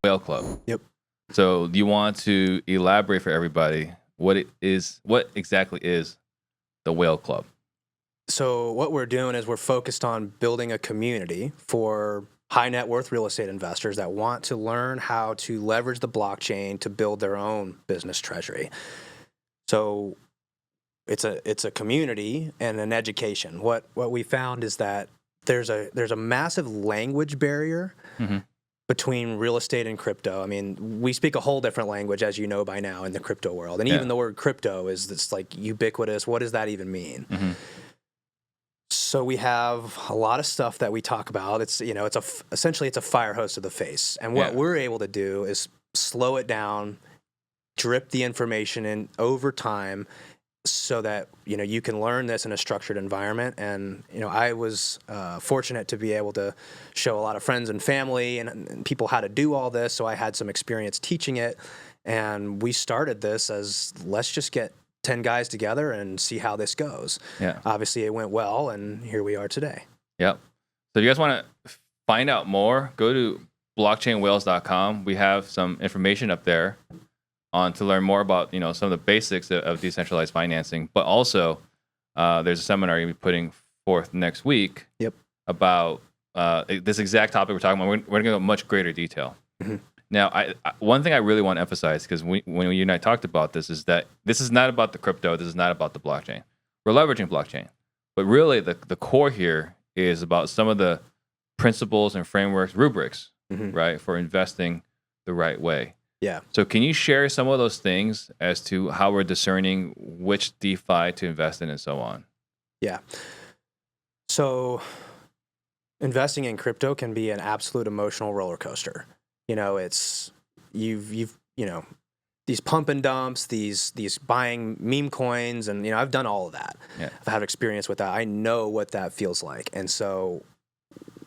Whale Club. Yep. So do you want to elaborate for everybody what exactly is the Whale Club? So what we're doing is we're focused on building a community for high net worth real estate investors that want to learn how to leverage the blockchain to build their own business treasury. So it's a community and an education. What we found is that there's a massive language barrier between real estate and crypto. I mean, we speak a whole different language, as you know by now, in the crypto world. And even the word crypto is this like ubiquitous. What does that even mean? So we have a lot of stuff that we talk about. It's essentially it's a fire hose to the face. And what we're able to do is slow it down, drip the information in over time, so that you can learn this in a structured environment. And I was fortunate to be able to show a lot of friends and family and people how to do all this. So I had some experience teaching it, and we started this as let's just get 10 guys together and see how this goes. Yeah. Obviously, it went well, and here we are today. Yep. So if you guys want to find out more, go to blockchainwhales.com. We have some information up there to learn more about some of the basics of decentralized financing. But also, there's a seminar you'll be putting forth next week. Yep. About this exact topic we're talking about. We're going to go into much greater detail. Now, one thing I really want to emphasize, because when you and I talked about this, is that this is not about the crypto. This is not about the blockchain. We're leveraging blockchain. But really, the core here is about some of the principles and frameworks, rubrics, right, for investing the right way. Yeah. So can you share some of those things as to how we're discerning which DeFi to invest in and so on? Yeah. So investing in crypto can be an absolute emotional roller coaster. It's you've these pump and dumps, these buying meme coins, and I've done all of that. Yeah. I've had experience with that. I know what that feels like. And so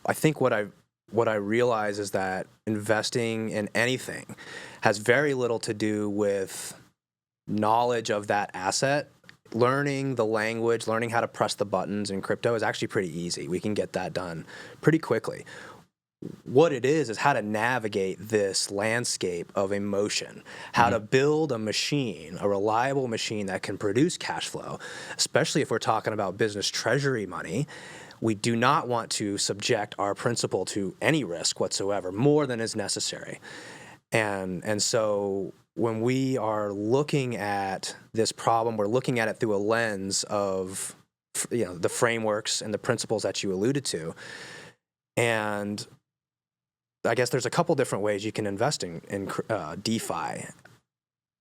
I think what I realize is that investing in anything has very little to do with knowledge of that asset. Learning the language, learning how to press the buttons in crypto is actually pretty easy. We can get that done pretty quickly. What it is how to navigate this landscape of emotion, how to build a machine, a reliable machine that can produce cash flow, especially if we're talking about business treasury money. We do not want to subject our principal to any risk whatsoever, more than is necessary. And so when we are looking at this problem, we're looking at it through a lens of the frameworks and the principles that you alluded to. And I guess there's a couple different ways you can invest in DeFi.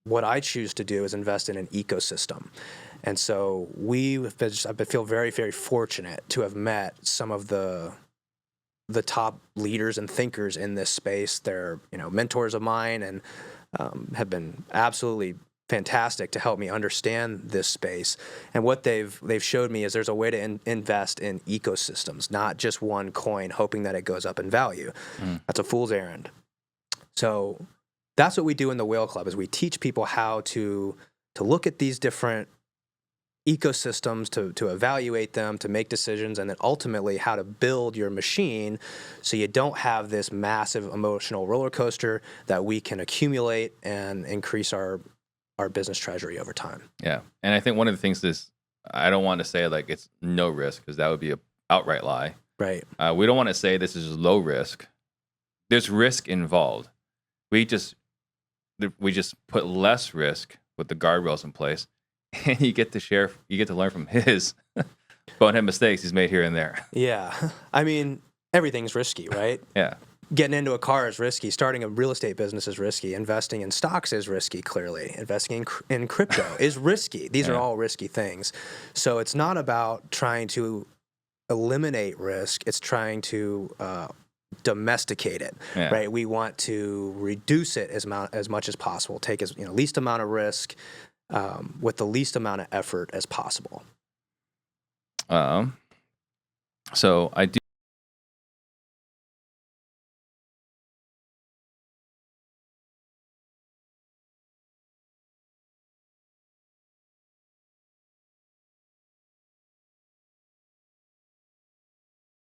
What I choose to do is invest in an ecosystem. And so I feel very, very fortunate to have met some of the top leaders and thinkers in this space. They're mentors of mine and have been absolutely fantastic to help me understand this space. And what they've showed me is there's a way to invest in ecosystems, not just one coin, hoping that it goes up in value. That's a fool's errand. So that's what we do in the Whale Club, is we teach people how to look at these different ecosystems, to evaluate them, to make decisions, and then ultimately how to build your machine so you don't have this massive emotional roller coaster that we can accumulate and increase our business treasury over time. Yeah. And I think one of the things is, I don't want to say like it's no risk, because that would be an outright lie. Right. We don't want to say this is low risk. There's risk involved. We just put less risk with the guardrails in place, and you get to learn from his bonehead mistakes he's made here and there. Yeah. I mean, everything's risky, right? Yeah. Getting into a car is risky. Starting a real estate business is risky. Investing in stocks is risky, clearly. Investing in crypto is risky. These are all risky things. So it's not about trying to eliminate risk. It's trying to domesticate it, right? We want to reduce it as much as possible. Take least amount of risk with the least amount of effort as possible. So I do